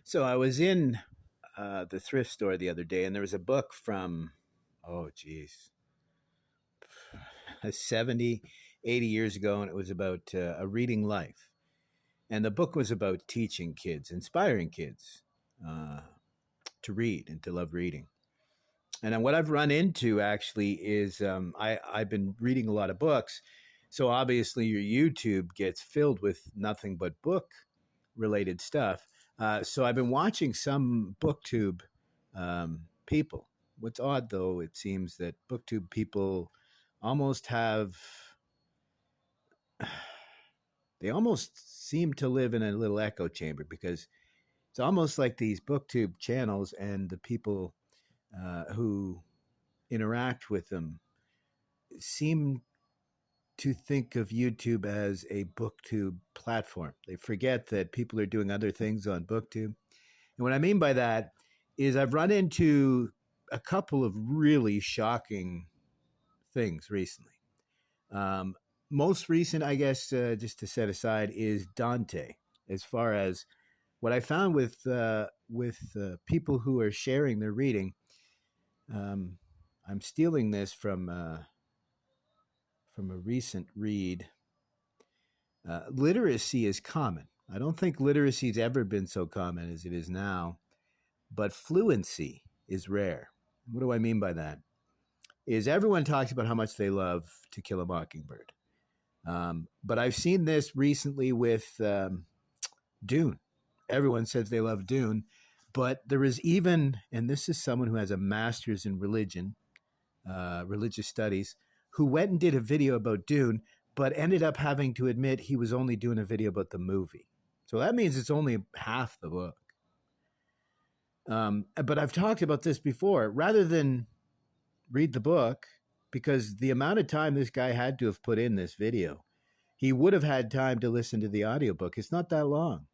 So I was in the thrift store the other day, and there was a book from, oh, geez, 70, 80 years ago, and it was about a reading life. And the book was about teaching kids, inspiring kids uh, to read and to love reading. And then what I've run into actually is I've been reading a lot of books. So obviously, your YouTube gets filled with nothing but book related stuff. So I've been watching some booktube people. What's odd though, it seems that booktube people almost have, they almost seem to live in a little echo chamber because it's almost like these booktube channels and the people who interact with them seem to think of YouTube as a booktube platform. They forget that people are doing other things on booktube. And what I mean by that is I've run into a couple of really shocking things recently. Um, Most recent, I guess, just to set aside, is Dante. As far as what I found with people who are sharing their reading, um, I'm stealing this from a recent read. Literacy is common. I don't think literacy has ever been so common as it is now, but fluency is rare. What do I mean by that? Is everyone talks about how much they love To Kill a Mockingbird. But I've seen this recently with Dune. Everyone says they love Dune, but there is even, and this is someone who has a master's in religion, religious studies, who went and did a video about Dune, but ended up having to admit he was only doing a video about the movie. So that means it's only half the book. But I've talked about this before. Rather than read the book, because the amount of time this guy had to have put in this video, he would have had time to listen to the audiobook. It's not that long.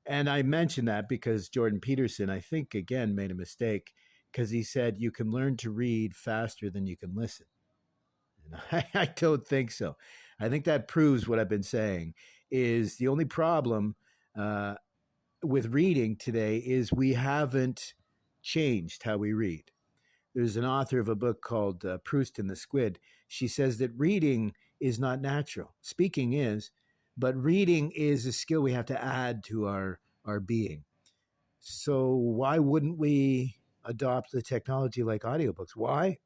And I mention that because Jordan Peterson, I think, again, made a mistake because he said you can learn to read faster than you can listen. And I don't think so. I think that proves what I've been saying is the only problem with reading today is we haven't changed how we read. There's an author of a book called Proust and the Squid. She says that reading is not natural. Speaking is, but reading is a skill we have to add to our being. So why wouldn't we adopt the technology like audiobooks? Why?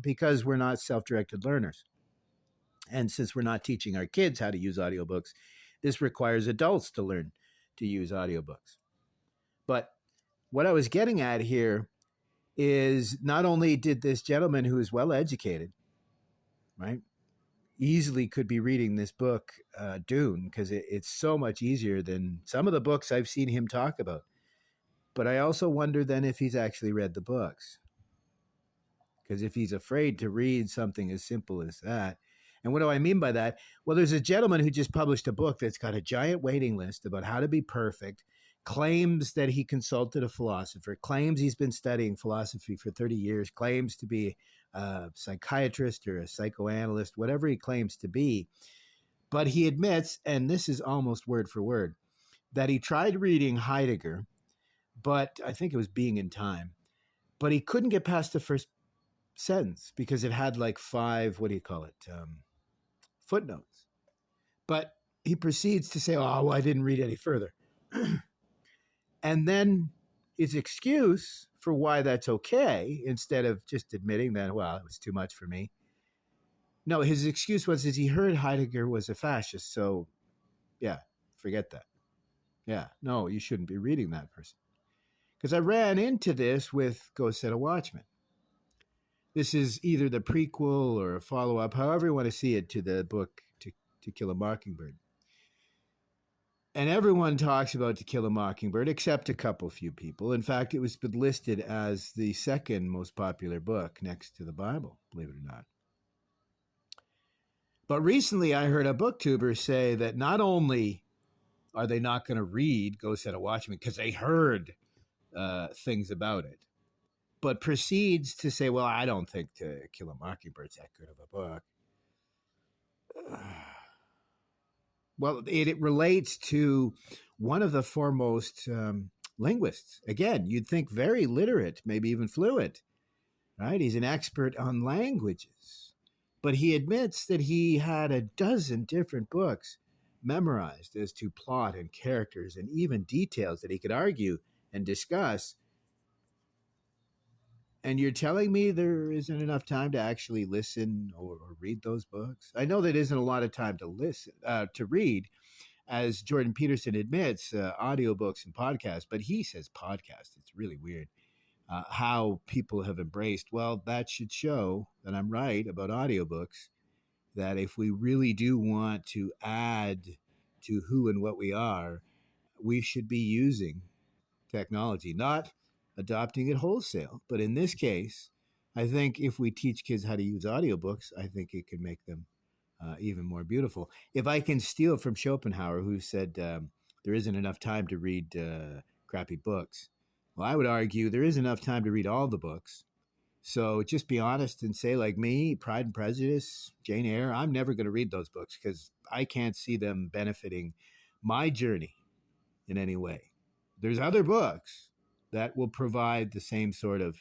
Because we're not self-directed learners. And since we're not teaching our kids how to use audiobooks, this requires adults to learn to use audiobooks. But what I was getting at here is not only did this gentleman who is well educated, right, easily could be reading this book, Dune, because it's so much easier than some of the books I've seen him talk about. But I also wonder then if he's actually read the books. Because if he's afraid to read something as simple as that, and what do I mean by that? Well, there's a gentleman who just published a book that's got a giant waiting list about how to be perfect, claims that he consulted a philosopher, claims he's been studying philosophy for 30 years, claims to be a psychiatrist or a psychoanalyst, whatever he claims to be. But he admits, and this is almost word for word, that he tried reading Heidegger, but I think it was Being in Time, but he couldn't get past the first sentence because it had like 5, what do you call it, footnotes. But he proceeds to say, oh, well, I didn't read any further. And then his excuse for why that's okay, instead of just admitting that, well, it was too much for me. No, his excuse was he heard Heidegger was a fascist. So, yeah, forget that. Yeah, no, you shouldn't be reading that person. Because I ran into this with Go Set a Watchman. This is either the prequel or a follow-up, however you want to see it, to the book To Kill a Mockingbird. And everyone talks about To Kill a Mockingbird, except a few people. In fact, it was listed as the second most popular book next to the Bible, believe it or not. But recently I heard a booktuber say that not only are they not going to read Go Set a Watchman because they heard things about it, but proceeds to say, well, I don't think To Kill a Mockingbird's that good of a book. Well, it relates to one of the foremost linguists. Again, you'd think very literate, maybe even fluent, right? He's an expert on languages. But he admits that he had a dozen different books memorized as to plot and characters and even details that he could argue and discuss. And you're telling me there isn't enough time to actually listen or read those books? I know that isn't a lot of time to listen, to read, as Jordan Peterson admits, audiobooks and podcasts, but he says podcast. It's really weird how people have embraced. Well, that should show that I'm right about audiobooks, that if we really do want to add to who and what we are, we should be using technology, not adopting it wholesale. But in this case, I think if we teach kids how to use audiobooks, I think it can make them even more beautiful. If I can steal from Schopenhauer, who said there isn't enough time to read crappy books, well, I would argue there is enough time to read all the books. So just be honest and say, like me, Pride and Prejudice, Jane Eyre, I'm never going to read those books because I can't see them benefiting my journey in any way. There's other books that will provide the same sort of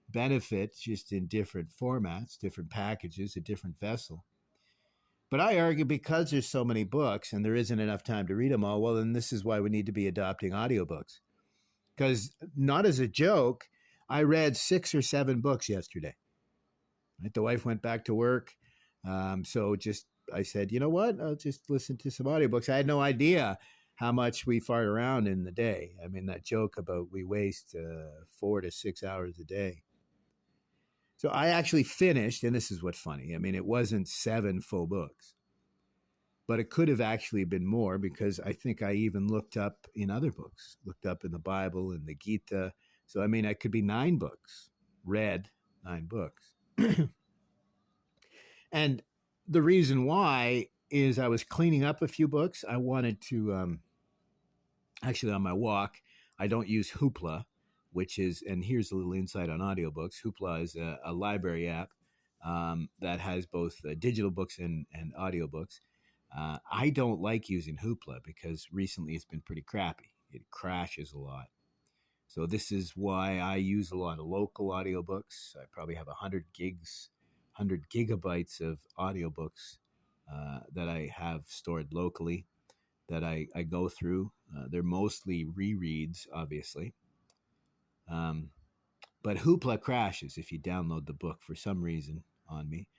benefit, just in different formats, different packages, a different vessel. But I argue because there's so many books and there isn't enough time to read them all, well, then this is why we need to be adopting audiobooks. Because, not as a joke, I read 6 or 7 books yesterday. Right? The wife went back to work. So just, I said, you know what? I'll just listen to some audiobooks. I had no idea how much we fart around in the day. I mean, that joke about we waste 4 to 6 hours a day. So I actually finished, and this is what's funny. I mean, it wasn't 7 full books, but it could have actually been more, because I think I even looked up in other books, looked up in the Bible and the Gita. So, I mean, it could be 9 books, read 9 books. And the reason why is I was cleaning up a few books. I wanted to, actually, on my walk, I don't use Hoopla, which is, and here's a little insight on audiobooks. Hoopla is a library app that has both digital books and audiobooks. I don't like using Hoopla because recently it's been pretty crappy. It crashes a lot. So this is why I use a lot of local audiobooks. I probably have 100 gigs, 100 gigabytes of audiobooks that I have stored locally that I go through. They're mostly rereads, obviously. But Hoopla crashes if you download the book for some reason on me.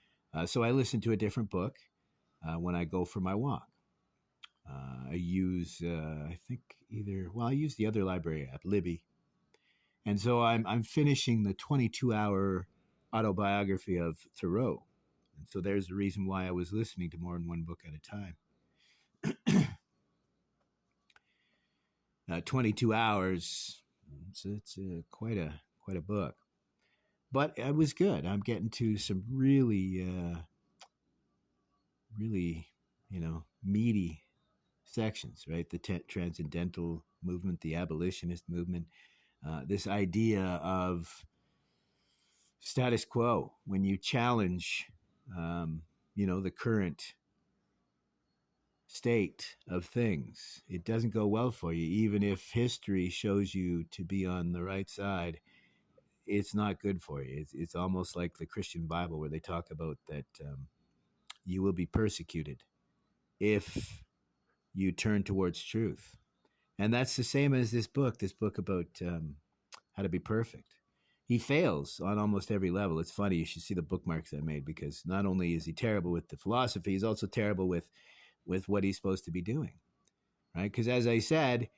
So I listen to a different book when I go for my walk. I use, I think I use the other library app, Libby. And so I'm finishing the 22-hour autobiography of Thoreau. And so there's the reason why I was listening to more than one book at a time. 22 hours, it's quite a book. But it was good. I'm getting to some really, meaty sections, right? The transcendental movement, the abolitionist movement, this idea of status quo, when you challenge, the current state of things, it doesn't go well for you. Even if history shows you to be on the right side, it's not good for you. It's almost like the Christian Bible, where they talk about that you will be persecuted if you turn towards truth. And that's the same as this book about how to be perfect. He fails on almost every level. It's funny. You should see the bookmarks I made, because not only is he terrible with the philosophy, he's also terrible with what he's supposed to be doing, right? Because as I said,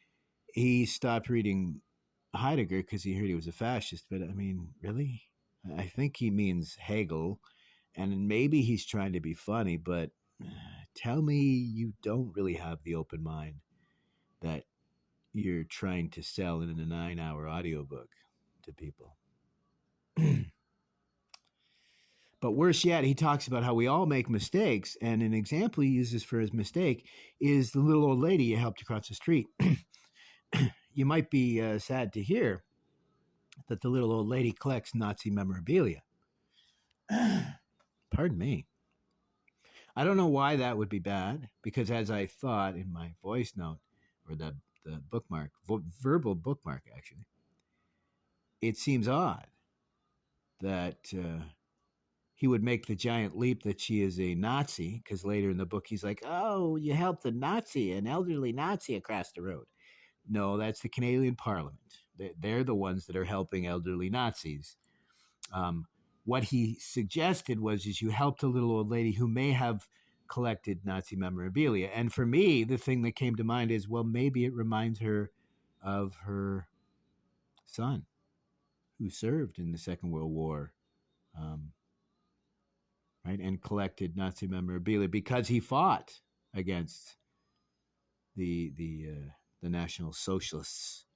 he stopped reading Heidegger because he heard he was a fascist. But I mean, really? I think he means Hegel, and maybe he's trying to be funny, but tell me you don't really have the open mind that you're trying to sell in a 9-hour audiobook to people. But worse yet, he talks about how we all make mistakes, and an example he uses for his mistake is the little old lady you helped across the street. You might be sad to hear that the little old lady collects Nazi memorabilia. Pardon me. I don't know why that would be bad, because as I thought in my voice note, or the the bookmark, verbal bookmark, actually. It seems odd that he would make the giant leap that she is a Nazi, because later in the book he's like, "Oh, you helped a Nazi, an elderly Nazi across the road." No, that's the Canadian Parliament. They're the ones that are helping elderly Nazis. Um, what he suggested was, is you helped a little old lady who may have collected Nazi memorabilia. And for me, the thing that came to mind is, well, maybe it reminds her of her son who served in the Second World War, um, right, and collected Nazi memorabilia because he fought against the National Socialists,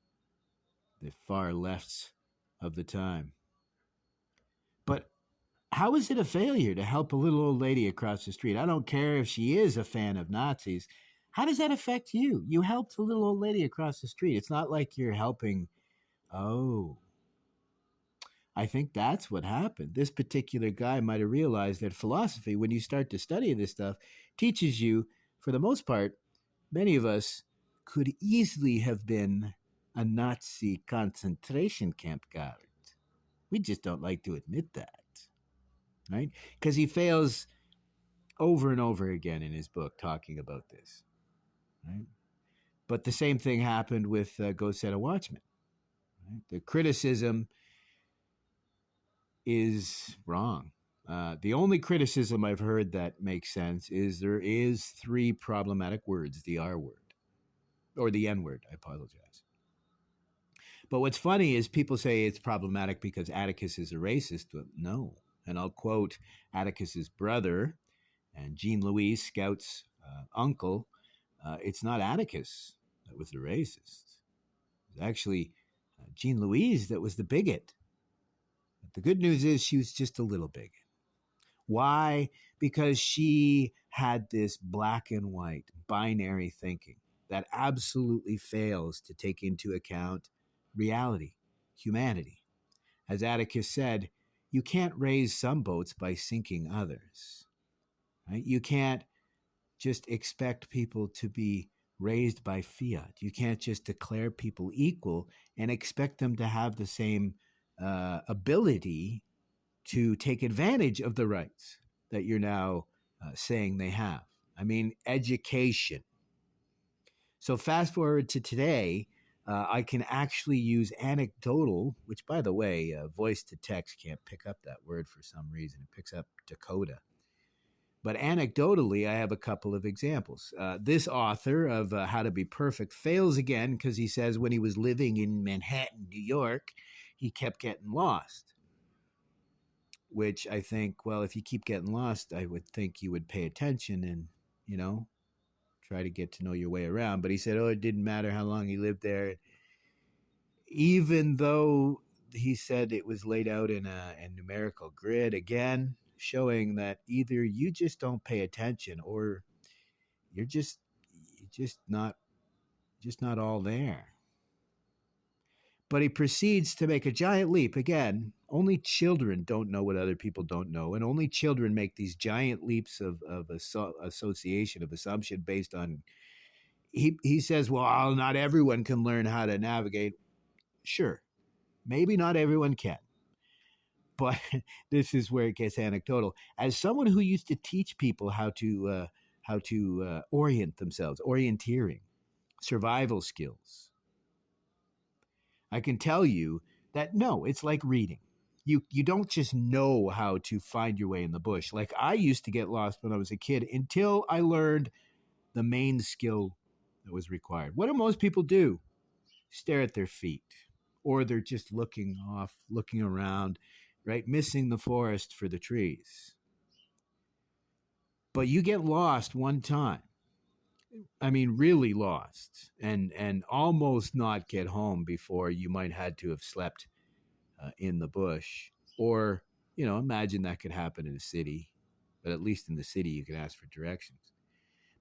the far lefts of the time. But how is it a failure to help a little old lady across the street? I don't care if she is a fan of Nazis. How does that affect you? You helped a little old lady across the street. It's not like you're helping. Oh, I think that's what happened. This particular guy might have realized that philosophy, when you start to study this stuff, teaches you, for the most part, many of us could easily have been a Nazi concentration camp guard. We just don't like to admit that, right? Because he fails over and over again in his book talking about this, right? But the same thing happened with Go Set a Watchman. Right? The criticism is wrong. The only criticism I've heard that makes sense is there is 3 problematic words, the R word, or the N word, I apologize. But what's funny is people say it's problematic because Atticus is a racist. But no. And I'll quote Atticus's brother and Jean Louise, Scout's uncle. It's not Atticus that was the racist. It was actually Jean Louise that was the bigot. But the good news is she was just a little bigot. Why? Because she had this black and white binary thinking that absolutely fails to take into account reality, humanity. As Atticus said, you can't raise some boats by sinking others. Right? You can't just expect people to be raised by fiat. You can't just declare people equal and expect them to have the same ability to take advantage of the rights that you're now saying they have. I mean, education. So fast forward to today, I can actually use anecdotal, which, by the way, voice to text can't pick up that word for some reason. It picks up Dakota. But anecdotally, I have a couple of examples. This author of How to Be Perfect fails again because he says when he was living in Manhattan, New York, he kept getting lost. Which I think, well, if you keep getting lost, I would think you would pay attention and, try to get to know your way around. But he said, oh, it didn't matter how long he lived there. Even though he said it was laid out in a numerical grid, again, showing that either you just don't pay attention or you're just not all there. But he proceeds to make a giant leap. Again, only children don't know what other people don't know, and only children make these giant leaps of association, of assumption based on. He says, well, not everyone can learn how to navigate. Sure, maybe not everyone can. But this is where it gets anecdotal. As someone who used to teach people how to orient themselves, orienteering, survival skills, I can tell you that no, it's like reading. You don't just know how to find your way in the bush. Like I used to get lost when I was a kid until I learned the main skill that was required. What do most people do? Stare at their feet, or they're just looking off, looking around, right? Missing the forest for the trees. But you get lost one time. I mean, really lost, and almost not get home before you might had to have slept in the bush. Or, imagine that could happen in a city, but at least in the city you can ask for directions.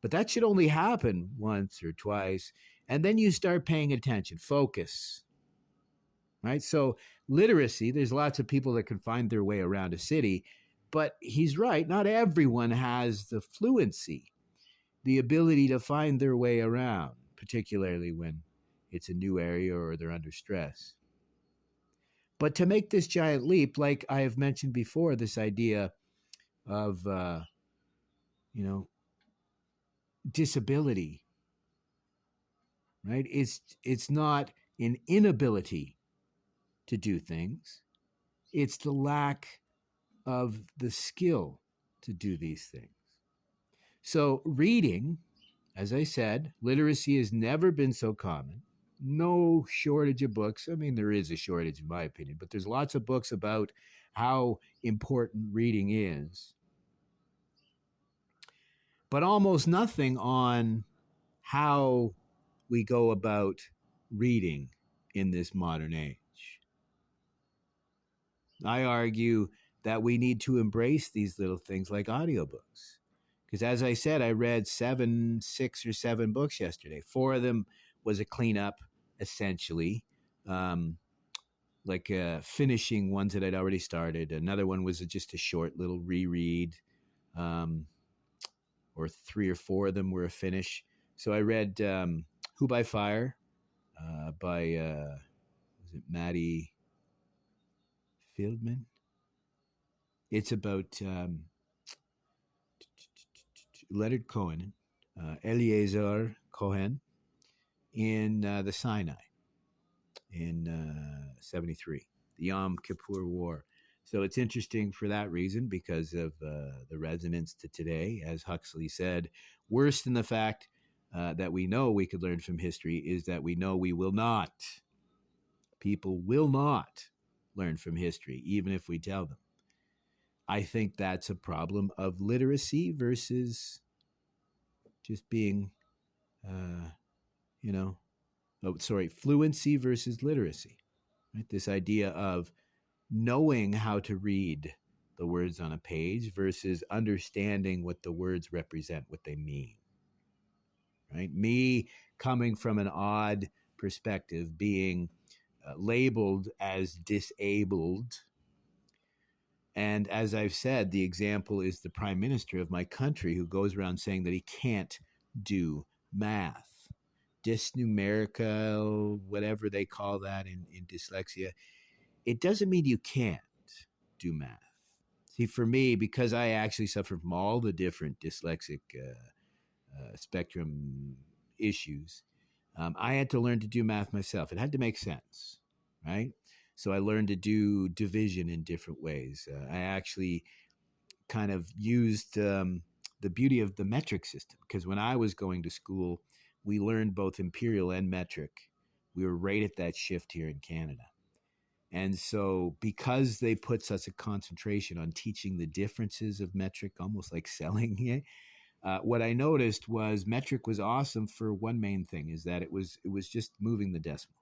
But that should only happen once or twice, and then you start paying attention, focus, right? So literacy, there's lots of people that can find their way around a city, but he's right, not everyone has the fluency, the ability to find their way around, particularly when it's a new area or they're under stress. But to make this giant leap, like I have mentioned before, this idea of, you know, disability, right? It's not an inability to do things. It's the lack of the skill to do these things. So, reading, as I said, literacy has never been so common. No shortage of books. I mean, there is a shortage, in my opinion, but there's lots of books about how important reading is, but almost nothing on how we go about reading in this modern age. I argue that we need to embrace these little things like audiobooks. Because as I said, I read 6 or 7 books yesterday. 4 of them was a cleanup, essentially, um, like finishing ones that I'd already started. Another one was just a short little reread, um, or 3 or 4 of them were a finish. So I read Who by Fire by, was it Maddie Fieldman? It's about Leonard Cohen, Eliezer Cohen, in the Sinai in 73, the Yom Kippur War. So it's interesting for that reason because of the resonance to today. As Huxley said, worse than the fact that we know we could learn from history is that we know we will not. People will not learn from history, even if we tell them. I think that's a problem of literacy versus just being, uh, fluency versus literacy. Right? This idea of knowing how to read the words on a page versus understanding what the words represent, what they mean. Right? Me coming from an odd perspective, being labeled as disabled. And as I've said, the example is the prime minister of my country who goes around saying that he can't do math. Dysnumerical, whatever they call that in dyslexia. It doesn't mean you can't do math. See, for me, because I actually suffer from all the different dyslexic spectrum issues, I had to learn to do math myself. It had to make sense, right? So I learned to do division in different ways. I actually kind of used the beauty of the metric system because when I was going to school, we learned both imperial and metric. We were right at that shift here in Canada. And so because they put such a concentration on teaching the differences of metric, almost like selling it, what I noticed was metric was awesome for one main thing, is that it was just moving the decimal,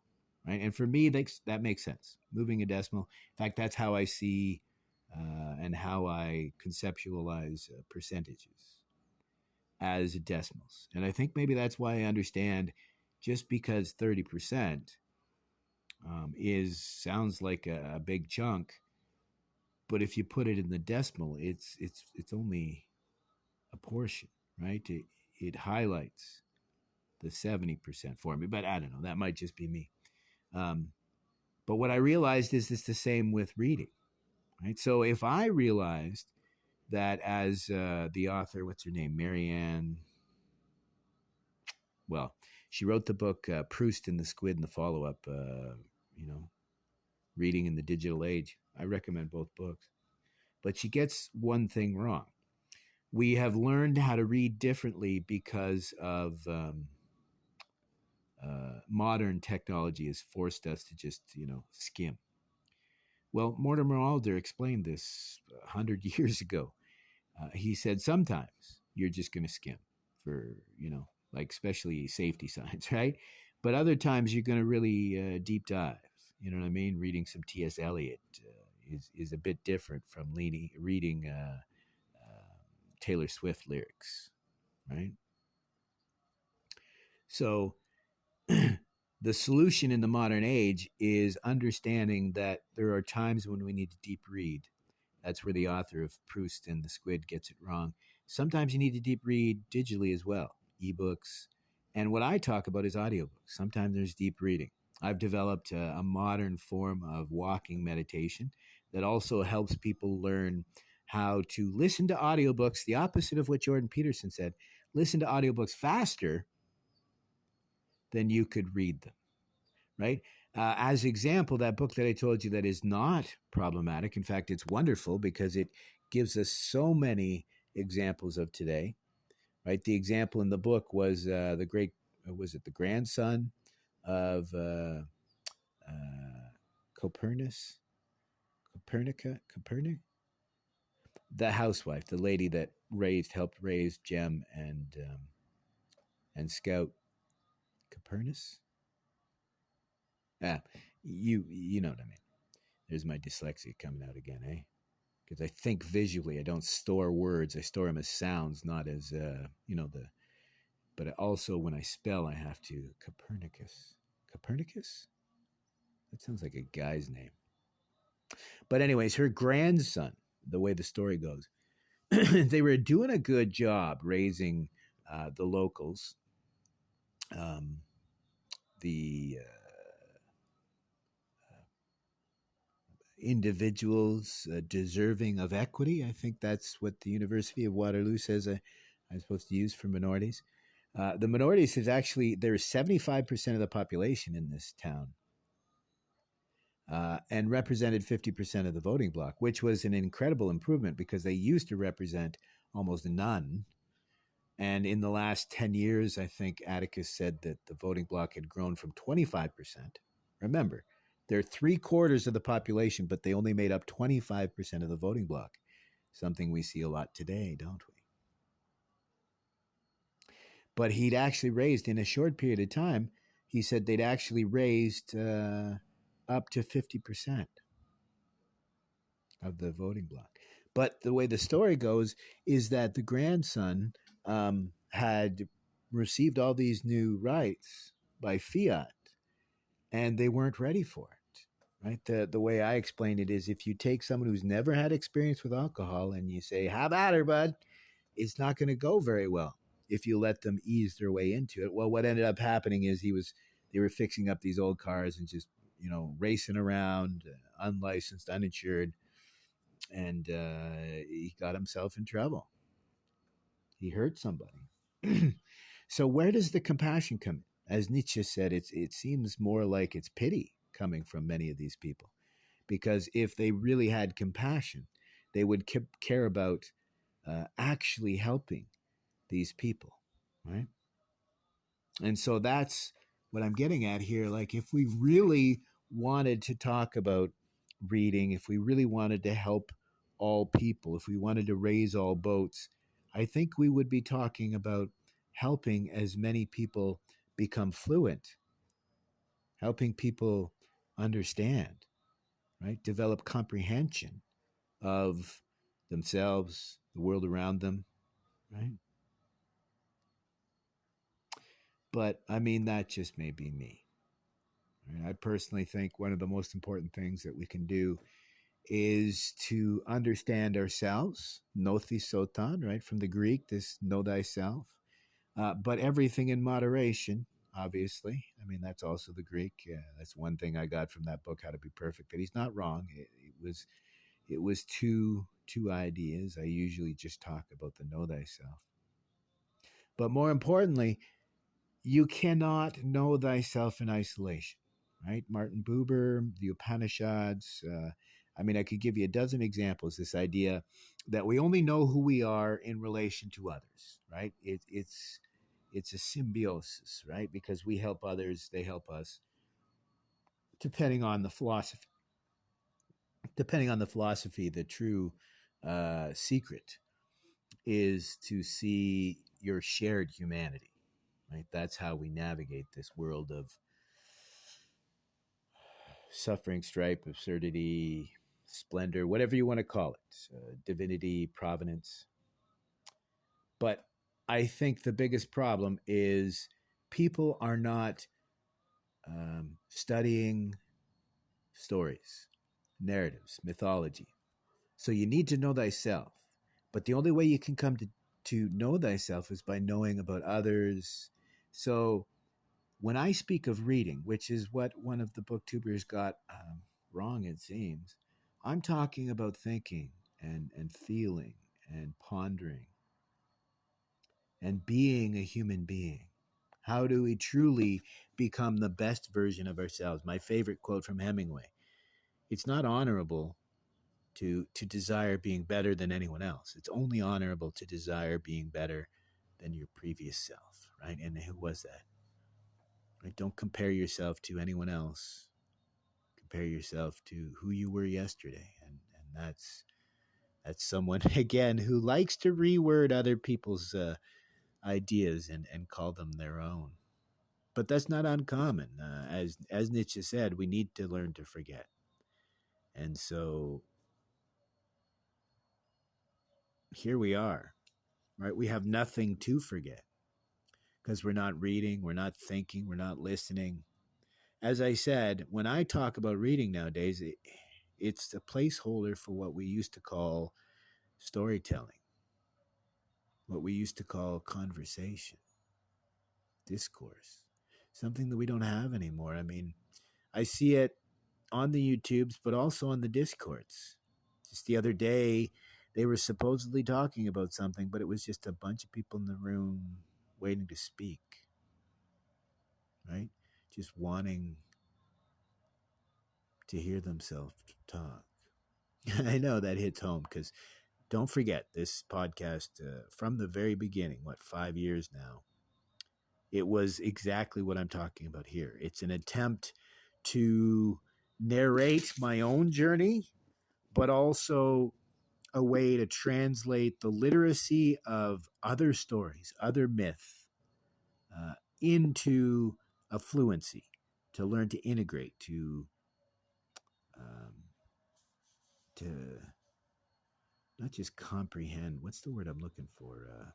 right? And for me, that makes sense. Moving a decimal. In fact, that's how I see and how I conceptualize percentages as decimals. And I think maybe that's why I understand just because 30% sounds like a big chunk, but if you put it in the decimal, it's only a portion, right? It highlights the 70% for me, but I don't know. That might just be me. But what I realized is it's the same with reading, right? So if I realized that as the author, what's her name, Marianne, well, she wrote the book Proust and the Squid and the follow-up, Reading in the Digital Age. I recommend both books. But she gets one thing wrong. We have learned how to read differently because of modern technology has forced us to just, skim. Well, Mortimer Alder explained this 100 years ago. He said sometimes you're just going to skim for, like especially safety signs, right? But other times you're going to really deep dive. You know what I mean? Reading some T.S. Eliot is a bit different from reading Taylor Swift lyrics, right? So the solution in the modern age is understanding that there are times when we need to deep read. That's where the author of Proust and the Squid gets it wrong. Sometimes you need to deep read digitally as well, ebooks, And what I talk about is audiobooks. Sometimes there's deep reading. I've developed a modern form of walking meditation that also helps people learn how to listen to audiobooks, the opposite of what Jordan Peterson said, listen to audiobooks faster than you could read them, right? As example, that book that I told you that is not problematic. In fact, it's wonderful because it gives us so many examples of today, right? The example in the book was the great, was it the grandson of Copernicus? Copernic? The housewife, the lady that helped raise Jem and Scout. Copernicus? Ah, you know what I mean. There's my dyslexia coming out again, eh? Because I think visually. I don't store words. I store them as sounds, not as the. But also when I spell, I have to Copernicus. Copernicus? That sounds like a guy's name. But anyways, her grandson, the way the story goes, they were doing a good job raising the locals, um, the individuals deserving of equity. I think that's what the University of Waterloo says I'm supposed to use for minorities. The minorities is actually, there's 75% of the population in this town and represented 50% of the voting bloc, which was an incredible improvement because they used to represent almost none. And in the last 10 years, I think Atticus said that the voting bloc had grown from 25%. Remember, they're 3/4 of the population, but they only made up 25% of the voting bloc, something we see a lot today, don't we? But he'd actually raised, in a short period of time, he said they'd actually raised up to 50% of the voting bloc. But the way the story goes is that the grandson had received all these new rights by fiat, and they weren't ready for it. Right? The way I explain it is, if you take someone who's never had experience with alcohol and you say, "Have at her, bud," it's not going to go very well if you let them ease their way into it. Well, what ended up happening is they were fixing up these old cars and just racing around, unlicensed, uninsured, and he got himself in trouble. He hurt somebody. So where does the compassion come in? As Nietzsche said, it seems more like it's pity coming from many of these people, because if they really had compassion, they would care about actually helping these people, right? And so that's what I'm getting at here. Like, if we really wanted to talk about reading, if we really wanted to help all people, if we wanted to raise all boats, I think we would be talking about helping as many people become fluent, helping people understand, right? Develop comprehension of themselves, the world around them, right? But I mean, that just may be me. I personally think one of the most important things that we can do is to understand ourselves, know thyself, right? From the Greek, this know thyself, but everything in moderation, obviously. I mean, that's also the Greek. That's one thing I got from that book, How to Be Perfect, that he's not wrong. It was two ideas. I usually just talk about the know thyself. But more importantly, you cannot know thyself in isolation, right? Martin Buber, the Upanishads. I mean, I could give you a dozen examples. This idea that we only know who we are in relation to others, right? It's a symbiosis, right? Because we help others, they help us. Depending on the philosophy, the true secret is to see your shared humanity, right? That's how we navigate this world of suffering, stripe, absurdity, splendor, whatever you want to call it, divinity, providence. But I think the biggest problem is people are not studying stories, narratives, mythology. So you need to know thyself. But the only way you can come to know thyself is by knowing about others, So when I speak of reading, which is what one of the booktubers got wrong, it seems, I'm talking about thinking and feeling and pondering and being a human being. How do we truly become the best version of ourselves? My favorite quote from Hemingway: it's not honorable to desire being better than anyone else. It's only honorable to desire being better than your previous self, right? And who was that? Right? Don't compare yourself to anyone else. Compare yourself to who you were yesterday. And that's someone again who likes to reword other people's ideas and call them their own. But that's not uncommon. As Nietzsche said, we need to learn to forget. And so here we are, right? We have nothing to forget because we're not reading, we're not thinking, we're not listening. As I said, when I talk about reading nowadays, it's a placeholder for what we used to call storytelling, what we used to call conversation, discourse, something that we don't have anymore. I mean, I see it on the YouTubes, but also on the Discords. Just the other day, they were supposedly talking about something, but it was just a bunch of people in the room waiting to speak, right? Just wanting to hear themselves talk. I know that hits home because don't forget this podcast from the very beginning, what, 5 years now, it was exactly what I'm talking about here. It's an attempt to narrate my own journey, but also a way to translate the literacy of other stories, other myth, into a fluency, to learn to integrate, um, to not just comprehend. What's the word I'm looking for?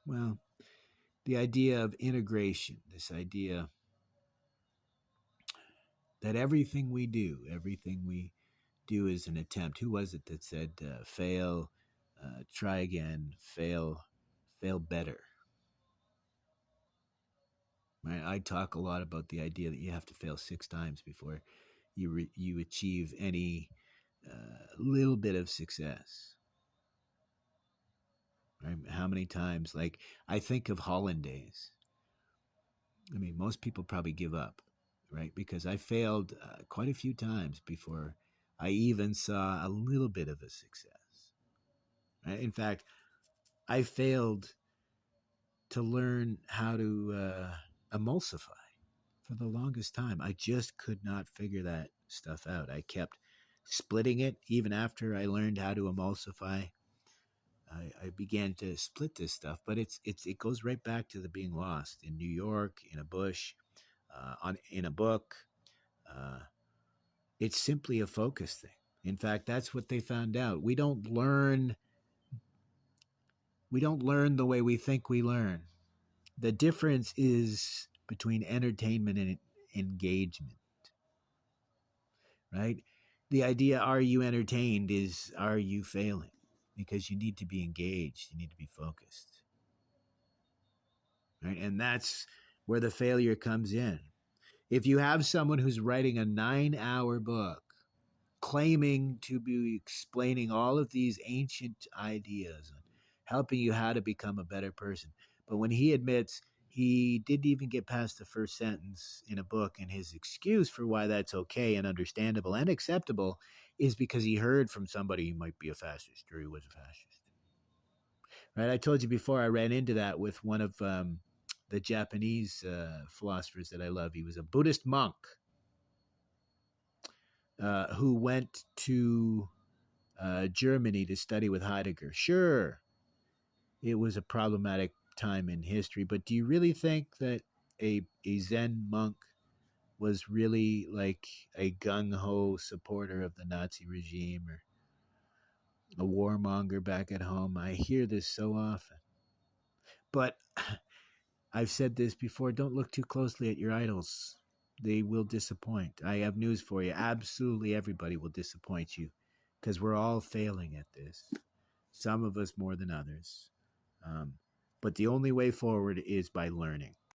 Well, the idea of integration, this idea that everything we do is an attempt. Who was it that said, fail, try again, fail better? Right? I talk a lot about the idea that you have to fail 6 times before you achieve any little bit of success. Right? How many times? Like I think of Hollandaise. I mean, most people probably give up, right? Because I failed quite a few times before I even saw a little bit of a success. Right? In fact, I failed to learn how to emulsify for the longest time. I just could not figure that stuff out. I kept splitting it even after I learned how to emulsify. I began to split this stuff, but it goes right back to the being lost in New York, in a bush, in a book. Uh, it's simply a focus thing. In fact, that's what they found out. We don't learn the way we think we learn. The difference is between entertainment and engagement, right? The idea, are you entertained, is are you failing? Because you need to be engaged, you need to be focused, right? And that's where the failure comes in. If you have someone who's writing a 9-hour book claiming to be explaining all of these ancient ideas and helping you how to become a better person, but when he admits he didn't even get past the first sentence in a book, and his excuse for why that's okay and understandable and acceptable is because he heard from somebody who might be a fascist or he was a fascist. Right? I told you before I ran into that with one of the Japanese philosophers that I love. He was a Buddhist monk who went to Germany to study with Heidegger. Sure, it was a problematic time in history, but do you really think that a Zen monk was really like a gung ho supporter of the Nazi regime or a warmonger back at home? I hear this so often. But I've said this before, don't look too closely at your idols. They will disappoint. I have news for you. Absolutely everybody will disappoint you because we're all failing at this. some of us more than others. Um, but the only way forward is by learning.